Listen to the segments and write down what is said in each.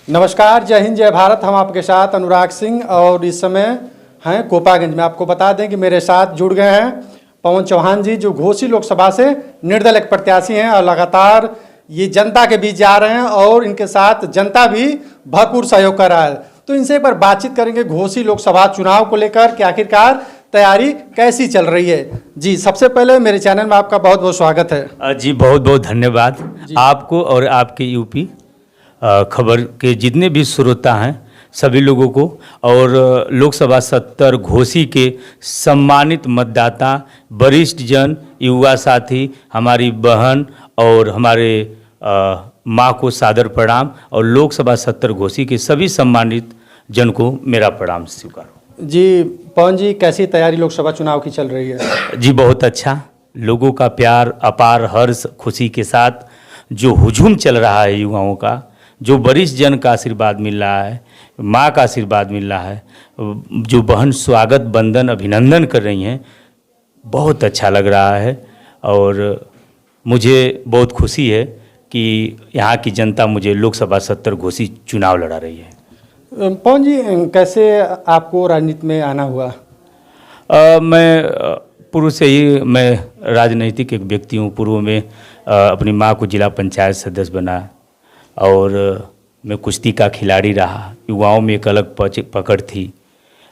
नमस्कार, जय हिंद, जय भारत। हम आपके साथ अनुराग सिंह और इस समय हैं कोपागंज में। आपको बता दें कि मेरे साथ जुड़ गए हैं पवन चौहान जी, जो घोसी लोकसभा से निर्दल एक प्रत्याशी हैं और लगातार ये जनता के बीच जा रहे हैं और इनके साथ जनता भी भरपूर सहयोग कर रहा है। तो इनसे एक बार बातचीत करेंगे घोसी लोकसभा चुनाव को लेकर कि आखिरकार तैयारी कैसी चल रही है। जी, सबसे पहले मेरे चैनल में आपका बहुत बहुत स्वागत है। जी, बहुत बहुत धन्यवाद आपको और आपके यूपी खबर के जितने भी श्रोता हैं सभी लोगों को, और लोकसभा 70 घोसी के सम्मानित मतदाता, वरिष्ठ जन, युवा साथी, हमारी बहन और हमारे माँ को सादर प्रणाम, और लोकसभा 70 घोसी के सभी सम्मानित जन को मेरा प्रणाम स्वीकार। जी पवन जी, कैसी तैयारी लोकसभा चुनाव की चल रही है? जी बहुत अच्छा, लोगों का प्यार, अपार हर्ष, खुशी के साथ जो हुजूम चल रहा है युवाओं का, जो वरिष्ठ जन का आशीर्वाद मिल रहा है, माँ का आशीर्वाद मिल रहा है, जो बहन स्वागत बंदन अभिनंदन कर रही हैं, बहुत अच्छा लग रहा है। और मुझे बहुत खुशी है कि यहाँ की जनता मुझे लोकसभा 70 घोसी चुनाव लड़ा रही है। पवन जी, कैसे आपको राजनीति में आना हुआ? मैं पूर्व से ही मैं राजनीतिक एक व्यक्ति हूँ। पूर्व में अपनी माँ को जिला पंचायत सदस्य बना और मैं कुश्ती का खिलाड़ी रहा। युवाओं में एक अलग पकड़ थी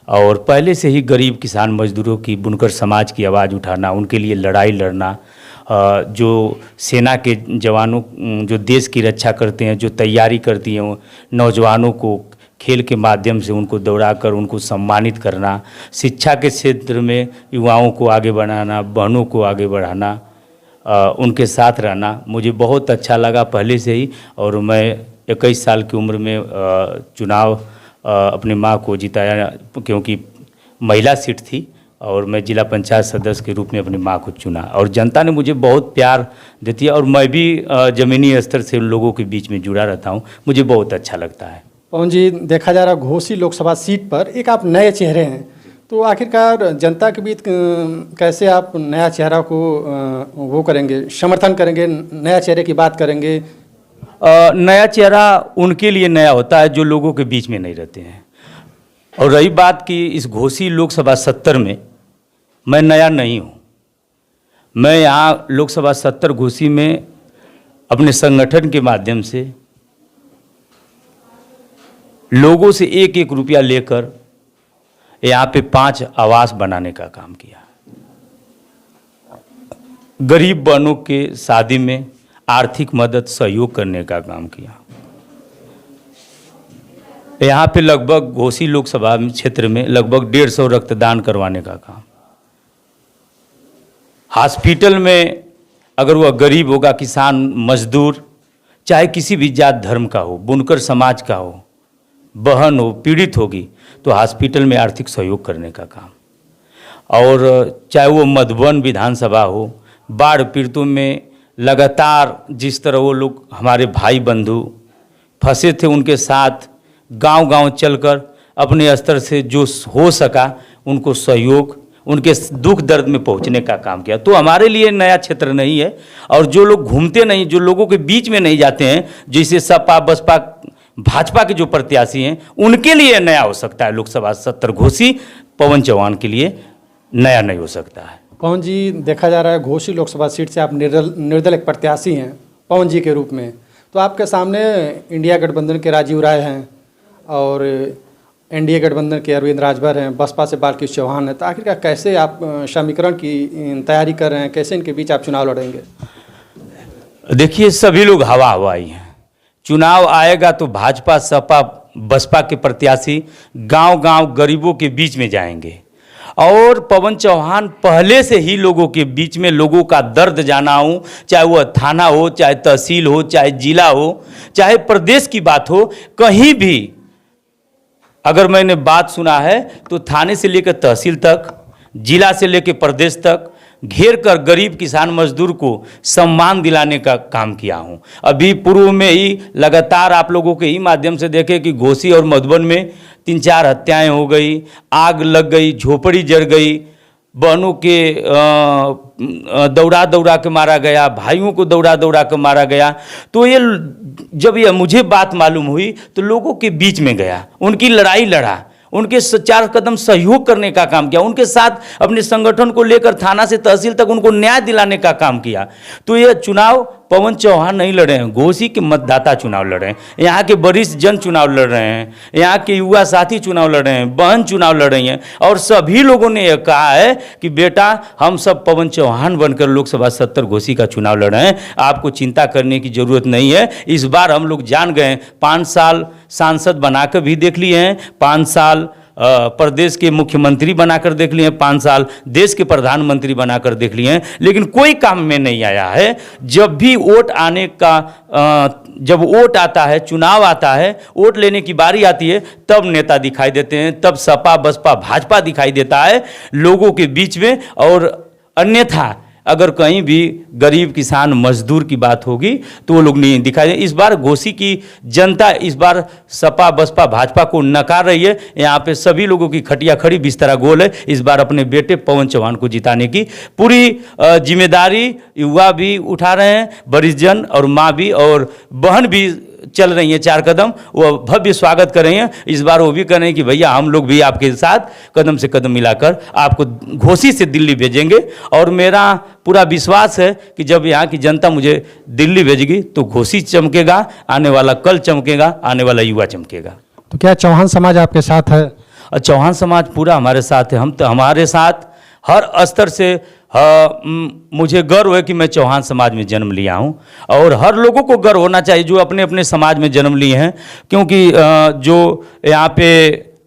और पहले से ही गरीब किसान मजदूरों की, बुनकर समाज की आवाज़ उठाना, उनके लिए लड़ाई लड़ना, जो सेना के जवानों जो देश की रक्षा करते हैं, जो तैयारी करती हैं, नौजवानों को खेल के माध्यम से उनको दौड़ाकर उनको सम्मानित करना, शिक्षा के क्षेत्र में युवाओं को आगे बढ़ाना, बहनों को आगे बढ़ाना, उनके साथ रहना मुझे बहुत अच्छा लगा पहले से ही। और मैं 21 साल की उम्र में चुनाव अपनी माँ को जिताया, क्योंकि महिला सीट थी, और मैं जिला पंचायत सदस्य के रूप में अपनी माँ को चुना और जनता ने मुझे बहुत प्यार देती है। और मैं भी ज़मीनी स्तर से उन लोगों के बीच में जुड़ा रहता हूँ, मुझे बहुत अच्छा लगता है। पवन जी, देखा जा रहा है घोसी लोकसभा सीट पर एक आप नए चेहरे हैं, तो आखिरकार जनता के बीच कैसे आप नया चेहरा को वो करेंगे, समर्थन करेंगे, नया चेहरे की बात करेंगे? नया चेहरा उनके लिए नया होता है जो लोगों के बीच में नहीं रहते हैं। और रही बात कि इस घोसी लोकसभा 70 में मैं नया नहीं हूँ। मैं यहाँ लोकसभा 70 घोसी में अपने संगठन के माध्यम से लोगों से 1-1 रुपया लेकर यहाँ पे 5 आवास बनाने का काम किया। गरीब बहनों के शादी में आर्थिक मदद सहयोग करने का काम किया। यहाँ पे लगभग घोसी लोकसभा क्षेत्र में लगभग 150 रक्तदान करवाने का काम। हॉस्पिटल में अगर वह गरीब होगा, किसान मजदूर, चाहे किसी भी जात धर्म का हो, बुनकर समाज का हो, बहन हो, पीड़ित होगी, तो हॉस्पिटल में आर्थिक सहयोग करने का काम। और चाहे वो मधुबन विधानसभा हो, बाढ़ पीड़ितों में लगातार जिस तरह वो लोग हमारे भाई बंधु फंसे थे, उनके साथ गांव-गांव चलकर अपने स्तर से जो हो सका उनको सहयोग, उनके दुख दर्द में पहुंचने का काम किया। तो हमारे लिए नया क्षेत्र नहीं है। और जो लोग घूमते नहीं, जो लोगों के बीच में नहीं जाते हैं, जैसे सपा बसपा भाजपा के जो प्रत्याशी हैं, उनके लिए नया हो सकता है लोकसभा 70 घोसी। पवन चौहान के लिए नया नहीं हो सकता है। पवन जी, देखा जा रहा है घोसी लोकसभा सीट से आप निर्दल एक प्रत्याशी हैं पवन जी के रूप में, तो आपके सामने इंडिया गठबंधन के राजीव राय हैं और एनडीए गठबंधन के अरविंद राजभर हैं, बसपा से बालकृष्ण चौहान हैं। तो आखिरकार कैसे आप समीकरण की तैयारी कर रहे हैं, कैसे इनके बीच आप चुनाव लड़ेंगे? देखिए, सभी लोग हवा हवाई हैं। चुनाव आएगा तो भाजपा सपा बसपा के प्रत्याशी गांव-गांव गरीबों के बीच में जाएंगे। और पवन चौहान पहले से ही लोगों के बीच में लोगों का दर्द जाना हूँ, चाहे वह थाना हो, चाहे तहसील हो, चाहे जिला हो, चाहे प्रदेश की बात हो, कहीं भी अगर मैंने बात सुना है तो थाने से लेकर तहसील तक, जिला से लेकर प्रदेश तक घेर कर गरीब किसान मजदूर को सम्मान दिलाने का काम किया हूं। अभी पूर्व में ही लगातार आप लोगों के ही माध्यम से देखे कि घोसी और मधुबन में 3-4 हत्याएं हो गई, आग लग गई, झोपड़ी जल गई, बहनों के दौड़ा दौड़ा के मारा गया, भाइयों को दौड़ा दौड़ा के मारा गया। तो ये जब ये मुझे बात मालूम हुई तो लोगों के बीच में गया, उनकी लड़ाई लड़ा, उनके 4 कदम सहयोग करने का काम किया, उनके साथ अपने संगठन को लेकर थाना से तहसील तक उनको न्याय दिलाने का काम किया। तो ये चुनाव पवन चौहान नहीं लड़े हैं, घोसी के मतदाता चुनाव लड़ रहे हैं, यहाँ के वरिष्ठ जन चुनाव लड़ रहे हैं, यहाँ के युवा साथी चुनाव लड़ रहे हैं, बहन चुनाव लड़ रही हैं। और सभी लोगों ने यह कहा है कि बेटा हम सब पवन चौहान बनकर लोकसभा 70 घोसी का चुनाव लड़ रहे हैं, आपको चिंता करने की जरूरत नहीं है। इस बार हम लोग जान गए, 5 साल सांसद बनाकर भी देख लिए हैं, 5 साल प्रदेश के मुख्यमंत्री बनाकर देख लिए हैं, 5 साल देश के प्रधानमंत्री बनाकर देख लिए हैं, लेकिन कोई काम में नहीं आया है। जब भी वोट आने का जब वोट आता है, चुनाव आता है, वोट लेने की बारी आती है, तब नेता दिखाई देते हैं, तब सपा बसपा भाजपा दिखाई देता है लोगों के बीच में। और अन्यथा अगर कहीं भी गरीब किसान मजदूर की बात होगी तो वो लोग नहीं दिखाई दे। इस बार घोसी की जनता इस बार सपा बसपा भाजपा को नकार रही है। यहाँ पे सभी लोगों की खटिया खड़ी बिस्तरा गोल है। इस बार अपने बेटे पवन चौहान को जिताने की पूरी जिम्मेदारी युवा भी उठा रहे हैं, वरिष्ठ जन और माँ भी और बहन भी चल रही हैं 4 कदम, वो भव्य स्वागत कर रही हैं। इस बार वो भी कह रहे हैं कि भैया हम लोग भी आपके साथ कदम से कदम मिलाकर आपको घोसी से दिल्ली भेजेंगे। और मेरा पूरा विश्वास है कि जब यहाँ की जनता मुझे दिल्ली भेजेगी तो घोसी चमकेगा, आने वाला कल चमकेगा, आने वाला युवा चमकेगा। तो क्या चौहान समाज आपके साथ है? और चौहान समाज पूरा हमारे साथ है। हम तो हमारे साथ हर स्तर से मुझे गर्व है कि मैं चौहान समाज में जन्म लिया हूं और हर लोगों को गर्व होना चाहिए जो अपने अपने समाज में जन्म लिए हैं, क्योंकि जो यहाँ पे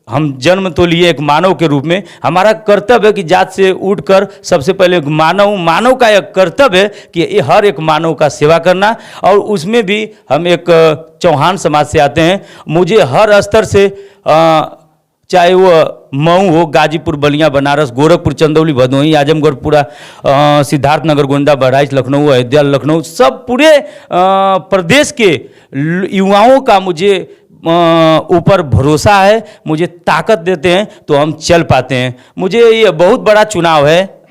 हम जन्म तो लिए एक मानव के रूप में, हमारा कर्तव्य है कि जात से उठकर सबसे पहले मानव का एक कर्तव्य है कि ये हर एक मानव का सेवा करना। और उसमें भी हम एक चौहान समाज से आते हैं। मुझे हर स्तर से चाहे वो मऊ हो, गाजीपुर, बलिया, बनारस, गोरखपुर, चंदौली, भदोही, आजमगढ़, पूरा सिद्धार्थनगर, गोंडा, बहराइच, लखनऊ, अयोध्या, लखनऊ, सब पूरे प्रदेश के युवाओं का मुझे ऊपर भरोसा है, मुझे ताकत देते हैं तो हम चल पाते हैं। मुझे ये बहुत बड़ा चुनाव है,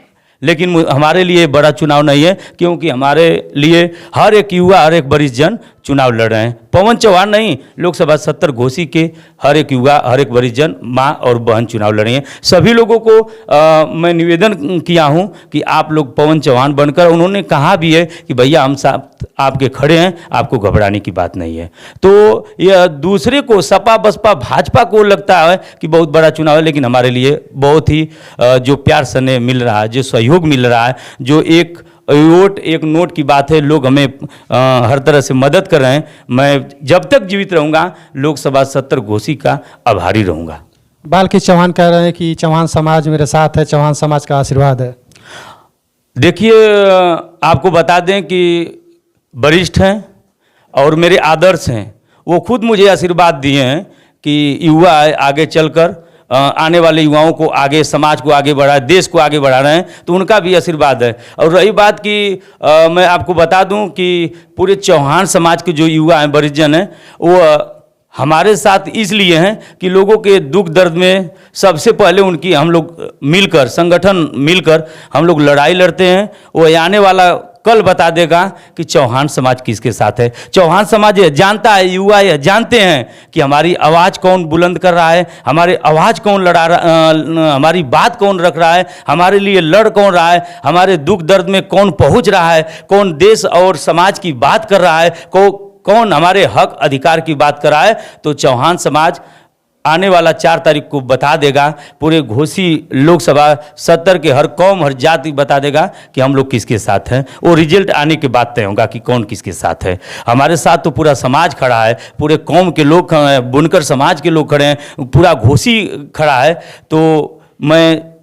लेकिन हमारे लिए बड़ा चुनाव नहीं है, क्योंकि हमारे लिए हर एक युवा, हर एक वरिष्ठ जन चुनाव लड़ रहे हैं। पवन चौहान नहीं, लोकसभा 70 घोसी के हर एक युवा, हर एक वरिष्ठ जन, माँ और बहन चुनाव लड़ रही हैं। सभी लोगों को मैं निवेदन किया हूं कि आप लोग पवन चौहान बनकर, उन्होंने कहा भी है कि भैया हम साथ आपके खड़े हैं, आपको घबराने की बात नहीं है। तो यह दूसरे को, सपा बसपा भाजपा को लगता है कि बहुत बड़ा चुनाव है, लेकिन हमारे लिए बहुत ही जो प्यार स्नेह मिल रहा है, जो सहयोग मिल रहा है, जो एक वोट एक नोट की बात है, लोग हमें हर तरह से मदद कर रहे हैं। मैं जब तक जीवित रहूंगा लोकसभा 70 घोसी का आभारी रहूंगा। बालकृष्ण चौहान कह रहे हैं कि चौहान समाज मेरे साथ है, चौहान समाज का आशीर्वाद है। देखिए, आपको बता दें कि वरिष्ठ हैं और मेरे आदर्श हैं, वो खुद मुझे आशीर्वाद दिए हैं कि युवा आगे चलकर आने वाले युवाओं को आगे, समाज को आगे बढ़ा, देश को आगे बढ़ा रहे हैं, तो उनका भी आशीर्वाद है। और रही बात कि मैं आपको बता दूं कि पूरे चौहान समाज के जो युवा हैं, वरिष्ठ जन हैं, वो हमारे साथ इसलिए हैं कि लोगों के दुख दर्द में सबसे पहले उनकी हम लोग मिलकर, संगठन मिलकर हम लोग लड़ाई लड़ते हैं। वो आने वाला कल बता देगा कि चौहान समाज किसके साथ है। चौहान समाज ये जानता है, युवा ये जानते हैं कि हमारी आवाज़ कौन बुलंद कर रहा है, हमारे आवाज़ कौन लड़ा रहा, हमारी बात कौन रख रहा है, हमारे लिए लड़ कौन रहा है, हमारे दुख दर्द में कौन पहुंच रहा है, कौन देश और समाज की बात कर रहा है, कौन हमारे हक अधिकार की बात कर रहा है। तो चौहान समाज आने वाला 4 तारीख को बता देगा, पूरे घोसी लोकसभा 70 के हर कौम, हर जाति बता देगा कि हम लोग किसके साथ हैं। वो रिजल्ट आने के बाद तय होगा कि कौन किसके साथ है। हमारे साथ तो पूरा समाज खड़ा है, पूरे कौम के लोग खड़े हैं, बुनकर समाज के लोग खड़े हैं, पूरा घोसी खड़ा है। तो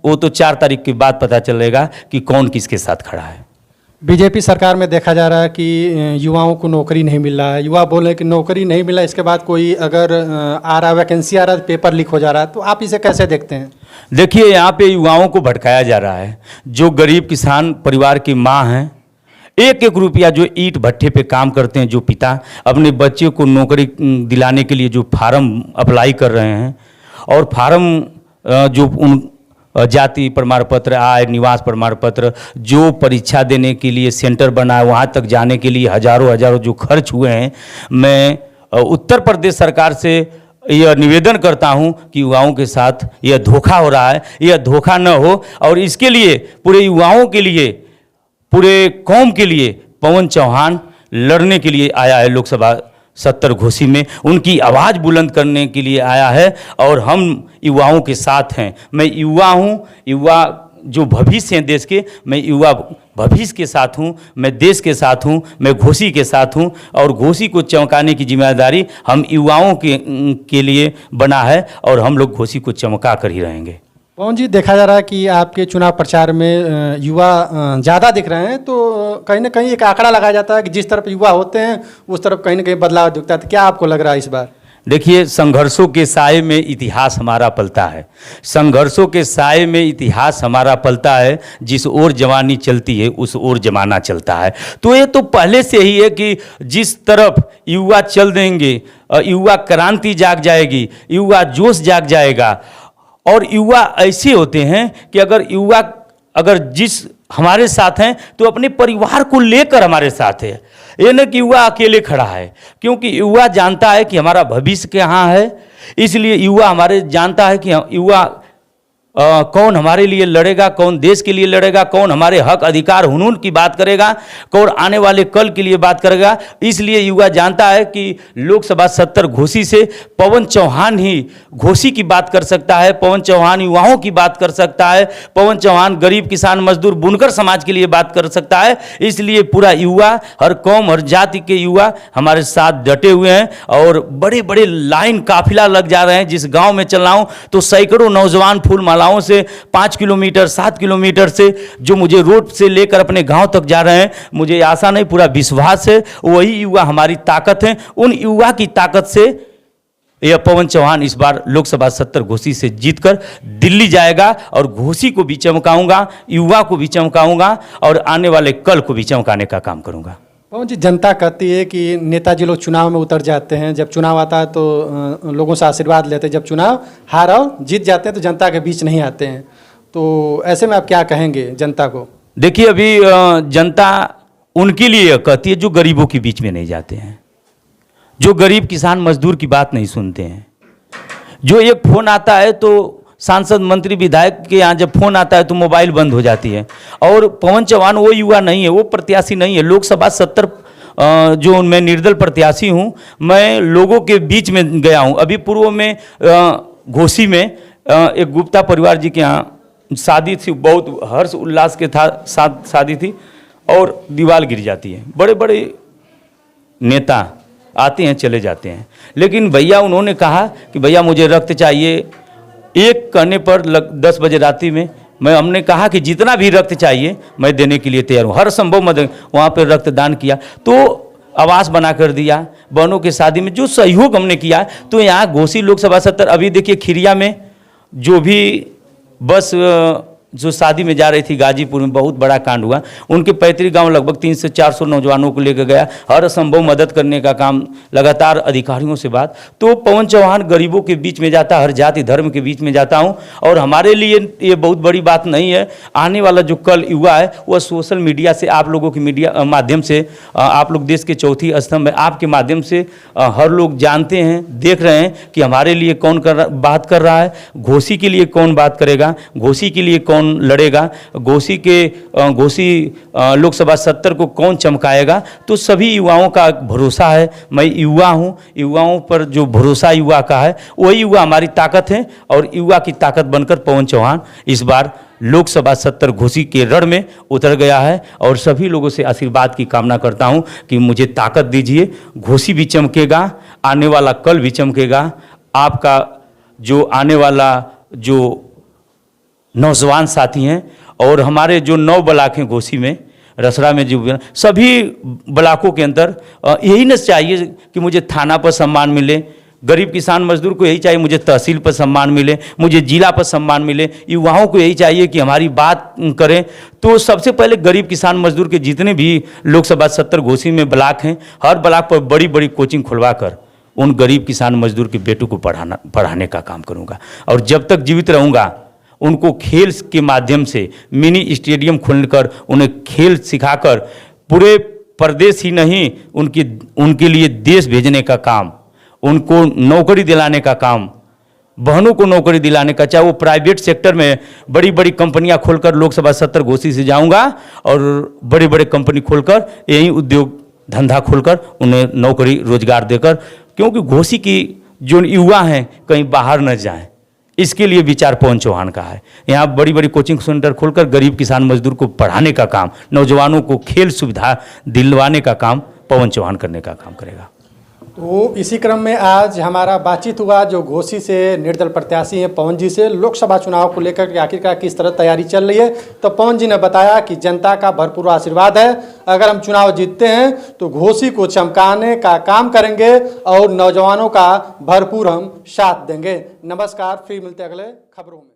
वो तो 4 तारीख के बाद पता चलेगा कि कौन किसके साथ खड़ा है। बीजेपी सरकार में देखा जा रहा है कि युवाओं को नौकरी नहीं मिल रहा है, युवा बोल रहे हैं कि नौकरी नहीं मिला, इसके बाद कोई अगर आ रहा, वैकेंसी आ रहा है, पेपर लीक हो जा रहा है, तो आप इसे कैसे देखते हैं? देखिए, यहाँ पे युवाओं को भटकाया जा रहा है। जो गरीब किसान परिवार की माँ हैं, 1-1 रुपया जो ईंट भट्ठे पे काम करते हैं, जो पिता अपने बच्चे को नौकरी दिलाने के लिए जो फार्म अप्लाई कर रहे हैं, और फार्म जो जाति प्रमाण पत्र, आय निवास प्रमाण पत्र, जो परीक्षा देने के लिए सेंटर बना है वहाँ तक जाने के लिए हजारों हजारों जो खर्च हुए हैं, मैं उत्तर प्रदेश सरकार से यह निवेदन करता हूं कि युवाओं के साथ यह धोखा हो रहा है, यह धोखा न हो। और इसके लिए पूरे युवाओं के लिए, पूरे कौम के लिए पवन चौहान लड़ने के लिए आया है लोकसभा 70 घोसी में, उनकी आवाज़ बुलंद करने के लिए आया है और हम युवाओं के साथ हैं। मैं युवा हूँ, युवा जो भविष्य हैं देश के, मैं युवा भविष्य के साथ हूँ, मैं देश के साथ हूँ, मैं घोसी के साथ हूँ और घोसी को चमकाने की जिम्मेदारी हम युवाओं के लिए बना है और हम लोग घोसी को चमका कर ही रहेंगे। पवन जी, देखा जा रहा है कि आपके चुनाव प्रचार में युवा ज़्यादा दिख रहे हैं, तो कहीं ना कहीं एक आंकड़ा लगाया जाता है कि जिस तरफ युवा होते हैं उस तरफ कहीं ना कहीं बदलाव दिखता है। तो क्या आपको लग रहा है इस बार? देखिए, संघर्षों के साए में इतिहास हमारा पलता है, संघर्षों के साए में इतिहास हमारा पलता है। जिस ओर जवानी चलती है उस ओर जमाना चलता है। तो ये तो पहले से ही है कि जिस तरफ युवा चल देंगे, युवा क्रांति जाग जाएगी, युवा जोश जाग जाएगा। और युवा ऐसे होते हैं कि अगर जिस हमारे साथ हैं तो अपने परिवार को लेकर हमारे साथ है, ये न कि युवा अकेले खड़ा है। क्योंकि युवा जानता है कि हमारा भविष्य कहाँ है, इसलिए युवा हमारे जानता है कि युवा कौन हमारे लिए लड़ेगा, कौन देश के लिए लड़ेगा, कौन हमारे हक अधिकार हुनून की बात करेगा, कौन आने वाले कल के लिए बात करेगा। इसलिए युवा जानता है कि लोकसभा 70 घोसी से पवन चौहान ही घोसी की बात कर सकता है, पवन चौहान युवाओं की बात कर सकता है, पवन चौहान गरीब किसान मजदूर बुनकर समाज के लिए बात कर सकता है। इसलिए पूरा युवा, हर कौम हर जाति के युवा हमारे साथ डटे हुए हैं और बड़े बड़े लाइन काफिला लग जा रहे हैं। जिस गाँव में चल रहा हूँ तो सैकड़ों नौजवान फूल मालाओं से 5 किलोमीटर 7 किलोमीटर से जो मुझे रोड से लेकर अपने गांव तक जा रहे हैं, मुझे आशा नहीं पूरा विश्वास है वही युवा हमारी ताकत है। उन युवा की ताकत से यह पवन चौहान इस बार लोकसभा 70 घोसी से जीतकर दिल्ली जाएगा और घोसी को भी चमकाऊंगा, युवा को भी चमकाऊंगा और आने वाले कल को भी चमकाने का काम करूंगा। पवन जी, जनता कहती है कि नेताजी लोग चुनाव में उतर जाते हैं, जब चुनाव आता है तो लोगों से आशीर्वाद लेते हैं, जब चुनाव हार और जीत जाते हैं तो जनता के बीच नहीं आते हैं। तो ऐसे में आप क्या कहेंगे जनता को? देखिए, अभी जनता उनके लिए कहती है जो गरीबों के बीच में नहीं जाते हैं, जो गरीब किसान मजदूर की बात नहीं सुनते हैं। जो एक फोन आता है तो सांसद मंत्री विधायक के यहाँ जब फोन आता है तो मोबाइल बंद हो जाती है। और पवन चौहान वो युवा नहीं है, वो प्रत्याशी नहीं है। लोकसभा 70 जो मैं निर्दल प्रत्याशी हूँ, मैं लोगों के बीच में गया हूँ। अभी पूर्व में घोसी में एक गुप्ता परिवार जी के यहाँ शादी थी, बहुत हर्ष उल्लास के साथ शादी थी और दीवार गिर जाती है। बड़े बड़े नेता आते हैं चले जाते हैं, लेकिन भैया उन्होंने कहा कि भैया मुझे रक्त चाहिए। एक कहने पर 10 बजे रात्रि में हमने कहा कि जितना भी रक्त चाहिए मैं देने के लिए तैयार हूँ, हर संभव मदद। वहाँ पर रक्तदान किया तो आवास बना कर दिया, बहनों की शादी में जो सहयोग हमने किया। तो यहाँ घोसी लोकसभा 70, अभी देखिए खिरिया में जो भी बस जो शादी में जा रही थी गाजीपुर में, बहुत बड़ा कांड हुआ। उनके पैतृक गांव लगभग 300 से 400 नौजवानों को लेकर गया, हर संभव मदद करने का काम लगातार अधिकारियों से बात। तो पवन चौहान गरीबों के बीच में जाता, हर जाति धर्म के बीच में जाता हूं और हमारे लिए ये बहुत बड़ी बात नहीं है। आने वाला जो कल युवा है वह सोशल मीडिया से, आप लोगों की मीडिया माध्यम से, आप लोग देश के चौथी स्तंभ है, आपके माध्यम से हर लोग जानते हैं, देख रहे हैं कि हमारे लिए कौन बात कर रहा है, घोसी के लिए कौन बात करेगा, घोसी के लिए कौन लड़ेगा, घोसी लोकसभा 70 को कौन चमकाएगा। तो सभी युवाओं का भरोसा है। मैं युवा हूं, युवाओं पर जो भरोसा युवा का है वही युवा हमारी ताकत है और युवा की ताकत बनकर पवन चौहान इस बार लोकसभा 70 घोसी के रण में उतर गया है। और सभी लोगों से आशीर्वाद की कामना करता हूं कि मुझे ताकत दीजिए, घोसी भी चमकेगा, आने वाला कल भी चमकेगा। आपका जो आने वाला जो नौजवान साथी हैं और हमारे जो 9 ब्लॉक हैं घोसी में, रसड़ा में, जो सभी ब्लॉकों के अंदर यही न चाहिए कि मुझे थाना पर सम्मान मिले, गरीब किसान मजदूर को यही चाहिए मुझे तहसील पर सम्मान मिले, मुझे जिला पर सम्मान मिले, युवाओं को यही चाहिए कि हमारी बात करें। तो सबसे पहले गरीब किसान मजदूर के जितने भी लोकसभा 70 घोसी में ब्लॉक हैं, हर ब्लॉक पर बड़ी बड़ी कोचिंग खुलवा कर उन गरीब किसान मजदूर के बेटों को पढ़ाने का काम करूँगा। और जब तक जीवित रहूँगा उनको खेल के माध्यम से मिनी स्टेडियम खोलकर उन्हें खेल सिखाकर पूरे प्रदेश ही नहीं उनके लिए देश भेजने का काम, उनको नौकरी दिलाने का काम, बहनों को नौकरी दिलाने का, चाहे वो प्राइवेट सेक्टर में बड़ी बड़ी कंपनियां खोलकर, लोकसभा 70 घोसी से जाऊंगा और बड़े बड़े कंपनी खोलकर यही उद्योग धंधा खोलकर उन्हें नौकरी रोजगार देकर, क्योंकि घोसी की जो युवा हैं कहीं बाहर न जाएं, इसके लिए विचार पवन चौहान का है। यहाँ बड़ी बड़ी कोचिंग सेंटर खोलकर गरीब किसान मजदूर को पढ़ाने का काम, नौजवानों को खेल सुविधा दिलवाने का काम पवन चौहान करने का काम करेगा। तो इसी क्रम में आज हमारा बातचीत हुआ जो घोसी से निर्दल प्रत्याशी हैं पवन जी से, लोकसभा चुनाव को लेकर के आखिरकार किस तरह तैयारी चल रही है। तो पवन जी ने बताया कि जनता का भरपूर आशीर्वाद है, अगर हम चुनाव जीतते हैं तो घोसी को चमकाने का काम करेंगे और नौजवानों का भरपूर हम साथ देंगे। नमस्कार, फिर मिलते हैं अगले खबरों में।